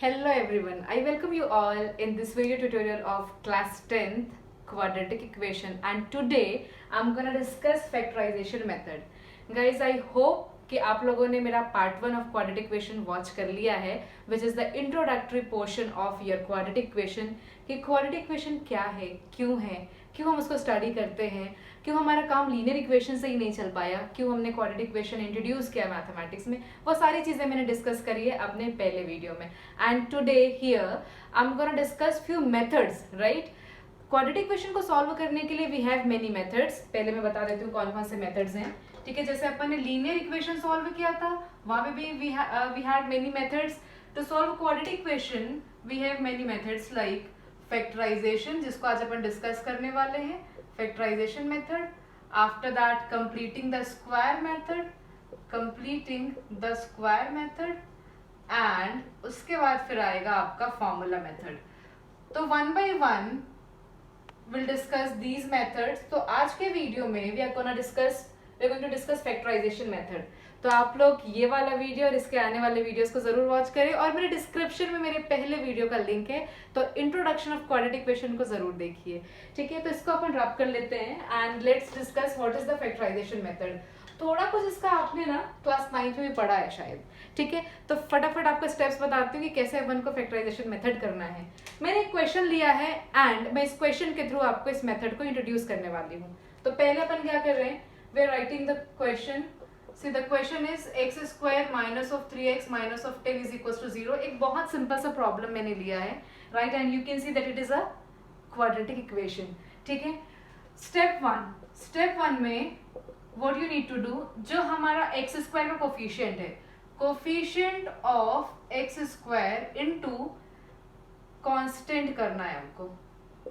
Hello everyone, I welcome you all in this video tutorial of class 10th quadratic equation, and today I'm gonna discuss factorization method. Guys, I hope कि आप लोगों ने मेरा part 1 of quadratic equation watch कर लिया है, which is the introductory portion of your quadratic equation कि quadratic equation क्या है, क्यों हम उसको स्टडी करते हैं, क्यों हमारा काम लीनियर इक्वेशन से ही नहीं चल पाया, क्यों हमने क्वाड्रेटिक इक्वेशन इंट्रोड्यूस किया मैथमेटिक्स में। वो सारी चीज़ें मैंने डिस्कस करी है अपने पहले वीडियो में। And today here I am gonna discuss few methods, right. Quadratic equation को सॉल्व करने के लिए वी हैव मेनी मेथड्स। पहले मैं बता देती हूँ कौन कौन से मेथड्स हैं, ठीक है। जैसे अपन ने लीनियर इक्वेशन सॉल्व किया था, वहां पे भी we had many methods. To solve quadratic equation we have many methods like factorization, जिसको आज अपन डिस्कस करने वाले हैं, factorization method. After that completing the square method, and उसके बाद फिर आएगा आपका फॉर्मूला मेथड। तो one by one will discuss these methods. तो आज के वीडियो में we are going to discuss factorization method. तो आप लोग ये वाला वीडियो और इसके आने वाले वीडियोस को जरूर वॉच करें, और मेरे डिस्क्रिप्शन में मेरे पहले वीडियो का लिंक है, तो इंट्रोडक्शन ऑफ क्वाड्रेटिक इक्वेशन को जरूर देखिए, ठीक है। तो इसको अपन रब कर लेते हैं and let's discuss what is the factorization method. थोड़ा कुछ इसका आपने ना क्लास 9 में भी पढ़ा है शायद, ठीक है। तो फटाफट आपको स्टेप्स बताती हूँ कि कैसे अपन को फैक्टराइजेशन मेथड करना है। मैंने एक क्वेश्चन लिया है एंड मैं इस क्वेश्चन के थ्रू आपको इस मेथड को इंट्रोड्यूस करने वाली हूँ। तो पहले अपन क्या कर रहे हैं, we are writing the question. See, the question is x square minus of 3x minus of 10 is equals to 0. एक बहुत सिंपल सा प्रॉब्लम मैंने लिया है, right, and you can see that it is a quadratic equation, ठीक है। Step one में what you need to do, जो हमारा एक्स स्क्वायर का कोफिशिएंट है, coefficient of x square into constant करना है हमको,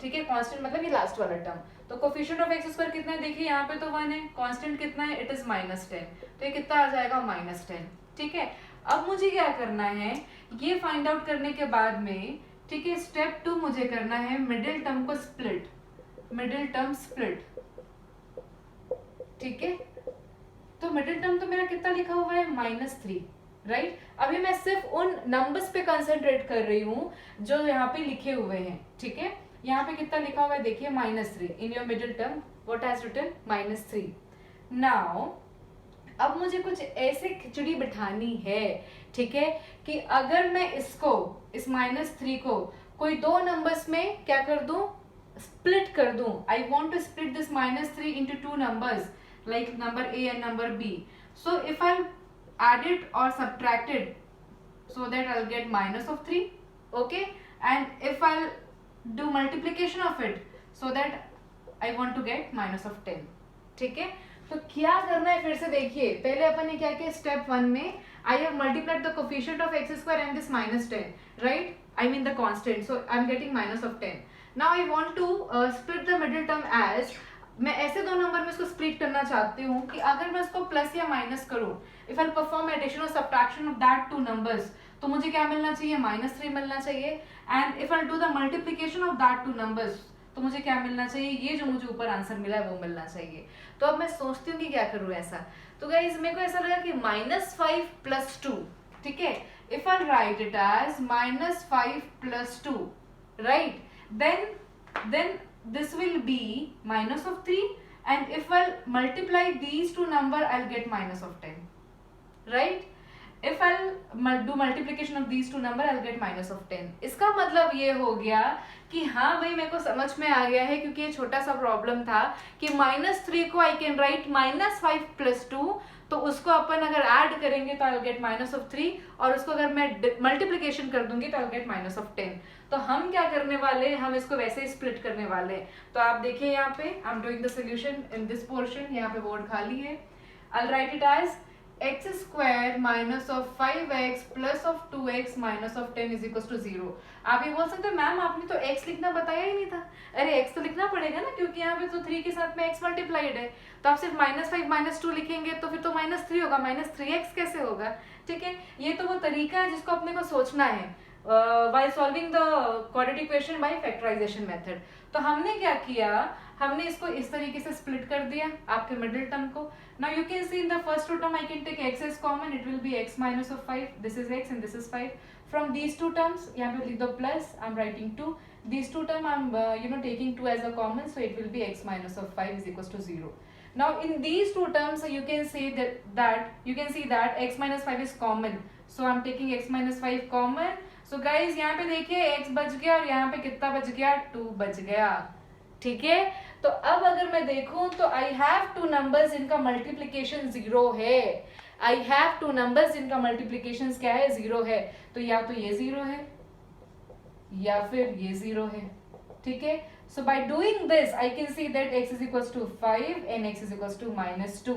ठीक है। कांस्टेंट मतलब ये लास्ट वाला टर्म। तो कोफिशिएंट ऑफ एक्स स्क्वायर कितना है, देखिए यहाँ पे तो 1 है, कांस्टेंट कितना है, इट इज -10, तो ये कितना आ जाएगा -10, ठीक है। अब मुझे क्या करना है, ये फाइंड आउट करने के बाद में, ठीक है, स्टेप 2 मुझे करना है मिडिल टर्म को स्प्लिट, ठीक है। तो मिडिल टर्म तो मेरा कितना लिखा हुआ है, -3, राइट। अभी मैं सिर्फ उन नंबर्स पे कंसंट्रेट कर रही हूँ जो यहाँ पे लिखे हुए हैं, ठीक है। यहाँ पे कितना लिखा हुआ है, देखिए -3 in your middle term, what has written -3। Now अब मुझे कुछ ऐसे खिचड़ी बिठानी है, ठीक है, कि अगर मैं इसको, इस -3 को कोई दो नंबर्स में क्या कर दूं, स्प्लिट कर दूं। I want to split this -3 into two numbers like number A and number B. So if I'll add it or subtract it, so that I'll get -3, okay, and if I'll do multiplication of it, so that I want to get -10, ठीक है। तो क्या करना है, फिर से देखिए, पहले अपन ने क्या किया, स्टेप 1 में I have multiplied the coefficient of x square and this -10, right, I mean the constant, so I'm getting -10. Now I want to split the middle term as, मैं ऐसे दो नंबर में इसको स्प्लिट करना चाहती हूँ कि अगर मैं इसको प्लस या माइनस करूँ, इफ आई परफॉर्म एडिशन और subtraction of that two numbers, तो मुझे क्या मिलना चाहिए, -3 मिलना चाहिए। And if I do the multiplication of that two numbers, तो मुझे क्या मिलना चाहिए, ये जो मुझे ऊपर आंसर मिला है वो मिलना चाहिए। तो अब मैं सोचती हूँ कि क्या करूँ ऐसा। तो गाइस मेरे को ऐसा लगा कि -5 + 2, ठीक है। If I write it as -5 + 2, right, then this will be -3, and if I'll multiply these two number I'll get -10, right. if I'll do multiplication of these two number I'll get -10। इसका मतलब ये हो गया कि हाँ भाई मेरे को समझ में आ गया है, क्योंकि ये छोटा सा प्रॉब्लम था कि -3 को आई कैन राइट -5 + 2, तो उसको अपन अगर ऐड करेंगे तो आई गेट -3, और उसको अगर मैं मल्टीप्लिकेशन कर दूंगी तो आई गेट -10। तो हम क्या करने वाले, हम इसको वैसे ही स्प्लिट करने वाले हैं। तो आप देखिए यहाँ पे I am doing the solution in this portion, यहाँ पे बोर्ड खाली है। I will write it as x square minus of 5x plus of 2x minus of 10 is equals to 0। आप ये बोल सकते हो मैम आपने तो x लिखना बताया ही नहीं था। अरे x तो लिखना पड़ेगा ना, क्योंकि यहाँ पे तो 3 के साथ में x मल्टीप्लाइड है, तो आप सिर्फ -5 - 2 लिखेंगे तो फिर तो -3 होगा, -3x कैसे होगा, ठीक है। ये तो वो तरीका है जिसको अपने को सोचना है while solving the quadratic equation by factorization method। तो हमने क्या किया, हमने इसको इस तरीके से स्प्लिट कर दिया आपके मिडिल टर्म को, Now you can see in the first two term I can take x as common, it will be x minus of 5, this is x and this is 5. From these two terms, यहाँ पे लिख दो plus, I'm writing 2. These two term I'm taking 2 as a common, so it will be x minus of 5 is equals to 0. Now in these two terms you can see that x minus 5 is common, so I'm taking x minus 5 common. So guys यहाँ पे देखिए x बच गया और यहाँ पे कितना बच गया, 2 बच गया, ठीक है. तो अब अगर मैं देखूं तो I have two numbers जिनका मल्टीप्लीकेशन 0 है. I have two numbers जिनका मल्टीप्लीकेशन क्या है, 0 है. तो या तो ये 0 है या फिर ये 0 है, ठीक है. So by doing this I can see that x is equals to 5 and x is equals to minus 2.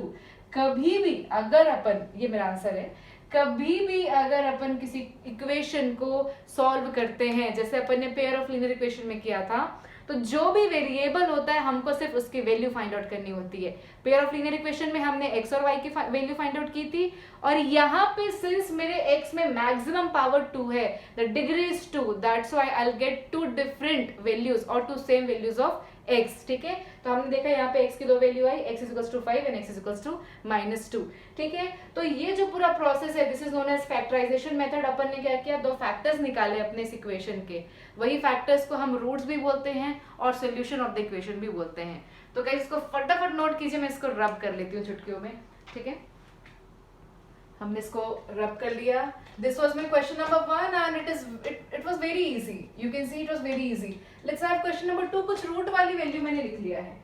कभी भी अगर अपन, ये मेरा आंसर है, कभी भी अगर अपन किसी इक्वेशन को सॉल्व करते हैं, जैसे अपन ने पेयर ऑफ लीनियर इक्वेशन में किया था, तो जो भी वेरिएबल होता है हमको सिर्फ उसकी वैल्यू फाइंड आउट करनी होती है. पेयर ऑफ लीनियर इक्वेशन में हमने x और y की वैल्यू फाइंड आउट की थी, और यहाँ पे सिंस मेरे x में मैक्सिमम पावर 2 है, the degree is 2, that's why I will get two different values और two same values of x, ठीक है. तो हमने देखा यहाँ पे x की दो वैल्यू आई, x is equals to 5 and x is equals to -2, ठीक है. तो ये जो पूरा प्रोसेस है, this is known as factorization method. अपन ने क्या किया, दो फैक्टर्स निकाले अपने इस इक्वेशन के, वही फैक्टर्स को हम रूट्स भी बोलते हैं और सोल्यूशन ऑफ द इक्वेशन भी बोलते हैं. तो गाइस इसको फटाफट नोट कीजिए, मैं इसको रब कर लेती हूँ चुटकियों में, ठीक है. हमने इसको रब कर लिया. This was my question number 1 and it was very easy. You can see it was very easy. Let's have question number 2. कुछ रूट वाली वैल्यू मैंने लिख लिया है,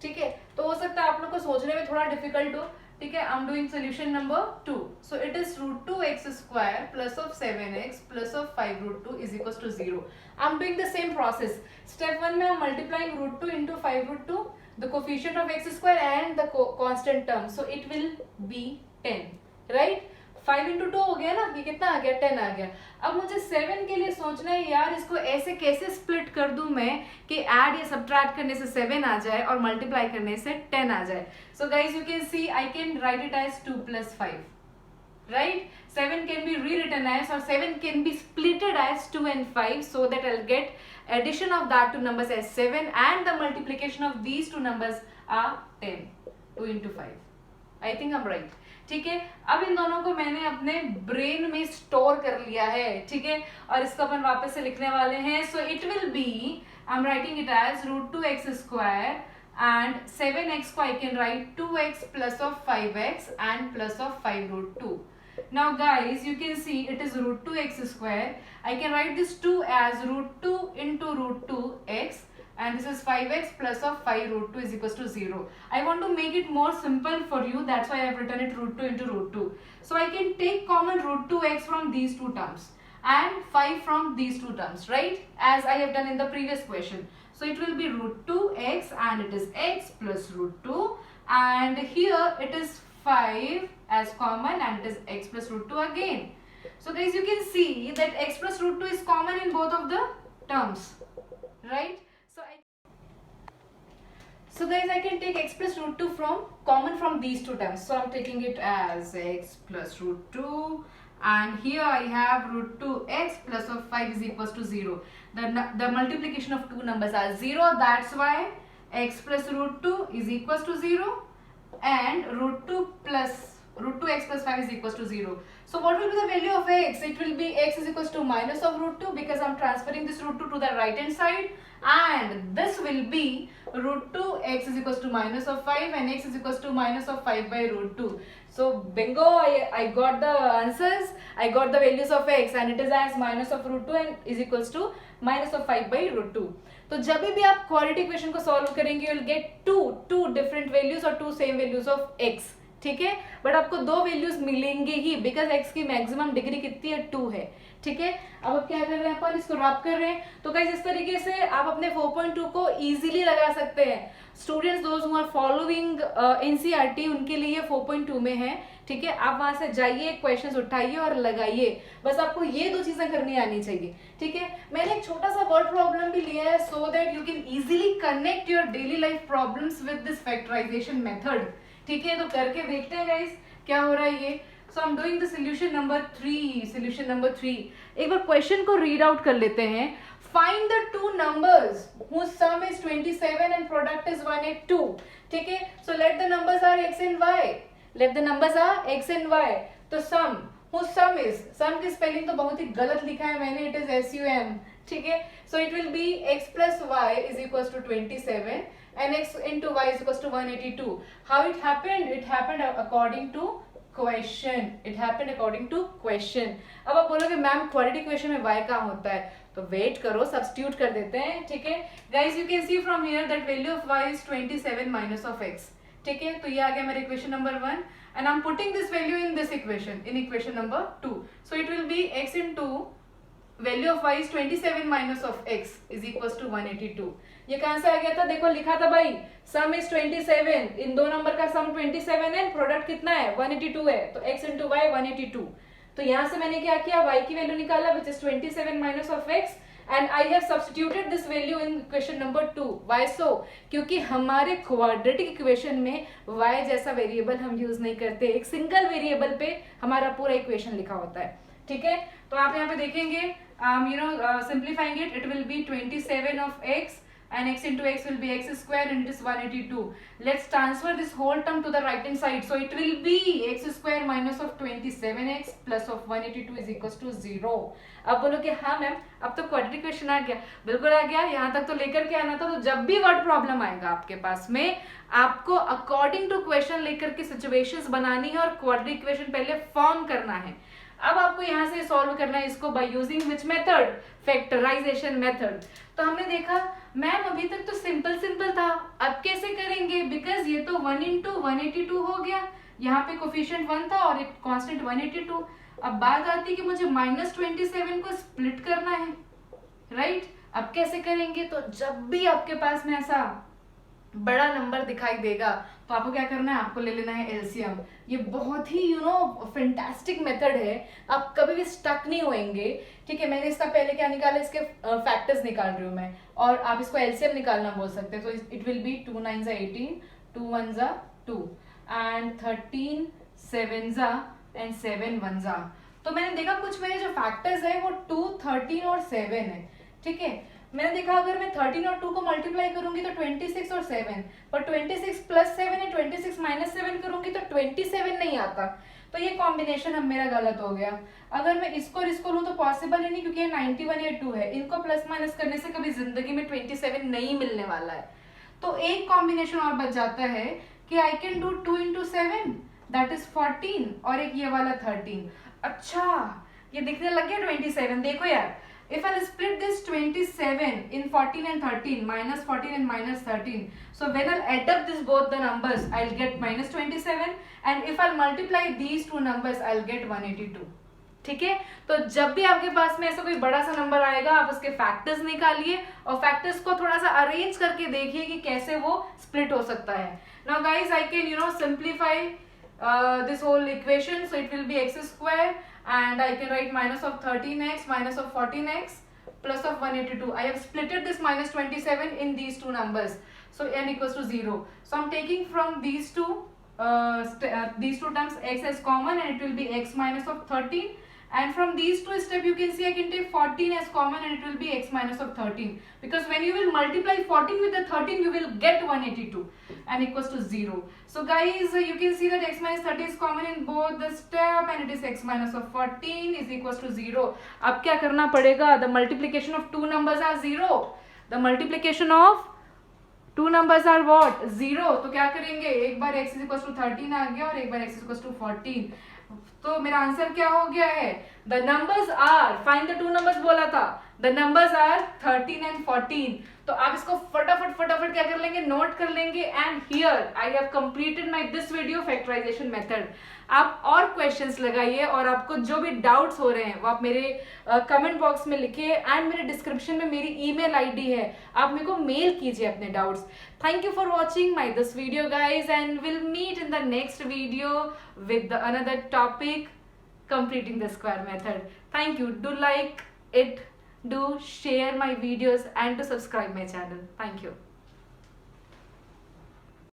ठीक है. तो हो सकता है आप लोग को सोचने में थोड़ा डिफिकल्ट हो, ठीक है. I am doing solution number 2. So it is √2x² plus of 7x plus of 5 √2 is equals to 0. I am doing the same process. Step 1 में हम multiplying √2 into 5 √2, the coefficient of x² and the constant term, so it will be 10, right. 5 into 2 हो गया ना, ये कितना आ गया, 10 आ गया. अब मुझे 7 के लिए सोचना है यार, इसको ऐसे कैसे स्प्लिट कर दूं मैं कि ऐड या सब्ट्रैक्ट करने से 7 आ जाए और मल्टीप्लाई करने से 10 आ जाए. So guys you can see I can write it as 2 plus 5, right. 7 can be rewritten as, or 7 can be splitted as 2 and 5, so that I'll get addition of that two numbers as 7 and the multiplication of these two numbers are 10. 2 into 5. I think I'm right. ठीक है. अब इन दोनों को मैंने अपने brain में store कर लिया है, ठीक है, और इसको अपन वापस से लिखने वाले हैं. So it will be, I am writing it as √2x² and 7x को I can write 2x plus of 5x and plus of 5 √2. Now guys you can see it is √2x². I can write this 2 as √2 into √2x and this is 5x plus of 5 √2 is equals to 0. I want to make it more simple for you, that's why I have written it √2 into √2. So I can take common √2x from these two terms and 5 from these two terms, right, as I have done in the previous question. So it will be √2x and it is x plus √2, and here it is 5 as common and it is x plus √2 again. So guys you can see that x plus √2 is common in both of the terms, right. So guys I can take x plus √2 from common from these two terms. So I'm taking it as x plus √2 and here I have √2x plus of 5 is equals to 0. The multiplication of two numbers are 0, that's why x plus √2 is equals to 0 and √2x plus 5 is equals to 0. So what will be the value of x? It will be x is equals to minus of √2 because I'm transferring this √2 to the right hand side, and this will be √2x is equals to minus of 5 and x is equals to minus of 5 by √2. So bingo, I got the answers. I got the values of x and it is as minus of √2 and is equals to minus of 5 by √2. तो जब भी आप quadratic equation को solve करेंगे you will get two different values और two same values of x, ठीक है. But आपको दो वैल्यूज मिलेंगे ही बिकॉज x की मैक्सिमम डिग्री कितनी है, 2 है, ठीक है. अब क्या कर रहे हैं अपन, इसको रब कर रहे हैं. तो गाइस इस तरीके से आप अपने 4.2 को इजीली लगा सकते हैं. Students those who are following NCERT उनके लिए 4.2 में है, ठीक है. आप वहां से जाइए, क्वेश्चंस उठाइए और लगाइए. बस आपको ये दो चीजें करनी आनी चाहिए, ठीक है. मैंने एक छोटा सा वर्ड प्रॉब्लम भी लिया है so that you can easily connect your daily life problems with this factorization method, ठीक है. तो करके देखते हैं गाइस क्या हो रहा है ये. So I am doing the solution number 3. Solution number 3, एक बार क्वेश्चन को रीड आउट कर लेते हैं. Find the two numbers whose sum is 27 and product is 182, ठीक है. So let the numbers are x and y. Let the numbers are x and y. तो सम, whose sum is, सम की spelling तो बहुत ही गलत लिखा है मैंने, इट इज SUM. ठीक है, सो it will be x plus y is equals to 27 and x into y is equals to 182. How it happened? It happened according to question. It happened according to question. अब आप बोलोगे ma'am quadratic equation में y कहाँ होता है, तो wait करो, substitute कर देते हैं. ठीक है guys, you can see from here that value of y is 27 minus of x. ठीक है, तो ये आ गया मेरा equation number 1 and I am putting this value in this equation, in equation number 2. So it will be x into value of y is 27 minus of x is equals to 182. ये कहां से आ गया था, देखो लिखा था भाई, सम इज 27, इन दो नंबर का सम 27 है, प्रोडक्ट कितना है 182 है, तो x इंटू वाई 182. तो यहां से मैंने क्या किया, y की वैल्यू निकाला which is 27 minus of x and I have substituted this value in equation number 2. Why so? क्योंकि हमारे क्वाड्रेटिक इक्वेशन में y जैसा वेरिएबल हम यूज नहीं करते, एक सिंगल वेरिएबल पे हमारा पूरा इक्वेशन लिखा होता है. ठीक है, तो आप यहाँ पे देखेंगे, simplifying it will be 27 of x and x into x will be x square and it is 182. Let's transfer this whole term to the right hand side. So it will be x square minus of 27x plus of 182 is equals to 0. अब बोलो कि हाँ ma'am अब तो quadratic equation आ गया. बिल्कुल आ गया, यहाँ तक तो लेकर के आना था. तो जब भी वर्ड प्रॉब्लम आएगा आपके पास में, आपको अकॉर्डिंग टू क्वेश्चन लेकर के सिचुएशंस बनानी है और क्वाड्रेटिक इक्वेशन पहले फॉर्म करना है. अब आपको यहाँ से सॉल्व करना है इसको by using which method, factorization method. तो हमने देखा मैम अभी तक तो सिंपल था, अब कैसे करेंगे, बिकॉज ये तो 1 इंटू 182 हो गया, यहाँ पे कोफिशिएंट 1 था और एक कांस्टेंट 182. अब बात आती है कि मुझे -27 को स्प्लिट करना है, राइट? अब कैसे करेंगे, तो जब भी आपके पास में ऐसा बड़ा नंबर दिखाई देगा तो आपको क्या करना है, आपको ले लेना है एलसीएम. ये बहुत ही फैंटास्टिक मेथड है, आप कभी भी स्टक नहीं होएंगे. ठीक है, मैंने इसका पहले क्या निकाला, इसके फैक्टर्स निकाल रही हूँ मैं, और आप इसको एलसीएम निकालना बोल सकते हैं. तो it will B 2 9 18, 2 1 2 and 13 7 and 7 1. तो मैंने देखा कुछ मेरे जो फैक्टर्स है वो 2 13 और 7 है. ठीक है, मैंने देखा अगर मैं 13 और 2 को मल्टीप्लाई करूंगी तो 26 और 7, पर 26 प्लस 7 है, 26 माइनस 7 करूंगी तो 27 नहीं आता. तो ये कॉम्बिनेशन अब मेरा गलत हो गया. अगर मैं इसको और इसको लूं तो पॉसिबल ही नहीं, क्योंकि ये 91 या 2 है, इनको प्लस माइनस करने से कभी जिंदगी में 27 नहीं मिलने वाला है. तो एक कॉम्बिनेशन और बच जाता है कि I can do 2 into 7 that is 14 और एक ये वाला 13. अच्छा, ये दिखने लग गया 27. देखो यार, if I'll split this 27 in 14 and 13, minus 14 and minus 13, so when I'll add up this both the numbers, I'll get minus 27, and if I'll multiply these two numbers, I'll get 182. ठीक है, तो जब भी आपके पास में ऐसा कोई बड़ा सा नंबर आएगा, आप उसके फैक्टर्स निकालिए और फैक्टर्स को थोड़ा सा अरेंज करके देखिए कि कैसे वो स्प्लिट हो सकता है. Now guys, I can simplify this whole equation. So it will be x square and I can write minus of 13x minus of 14x plus of 182. I have splitted this minus 27 in these two numbers. So n equals to 0. So I'm taking from these two terms x as common and it will be x minus of 13. And from these two steps you can see I can take 14 as common and it will be x minus of 13. Because when you will multiply 14 with the 13 you will get 182 and equals to 0. So guys, you can see that x minus 30 is common in both the step and it is x minus of 14 is equals to 0. अब क्या करना पड़ेगा? The multiplication of two numbers are 0. The multiplication of two numbers are what? 0. तो क्या करेंगे? एक बार x is equals to 13 आ गया और एक बार x is equals to 14. तो मेरा आंसर क्या हो गया है? The numbers are, find the two numbers बोला था, द नंबर्स आर 13 एंड 14. तो आप इसको फटाफट क्या कर लेंगे, नोट कर लेंगे. And here I have completed my this video factorization method. आप और क्वेश्चंस लगाइए और आपको जो भी डाउट्स हो रहे हैं वो आप मेरे कमेंट बॉक्स में लिखिए एंड मेरे डिस्क्रिप्शन में मेरी ईमेल आईडी है, आप मेरे को मेल कीजिए अपने doubts. Thank you for watching this video guys, and we'll meet in the next video with another topic, completing the square method. Thank you. Do like it, do share my videos and to subscribe my channel. Thank you.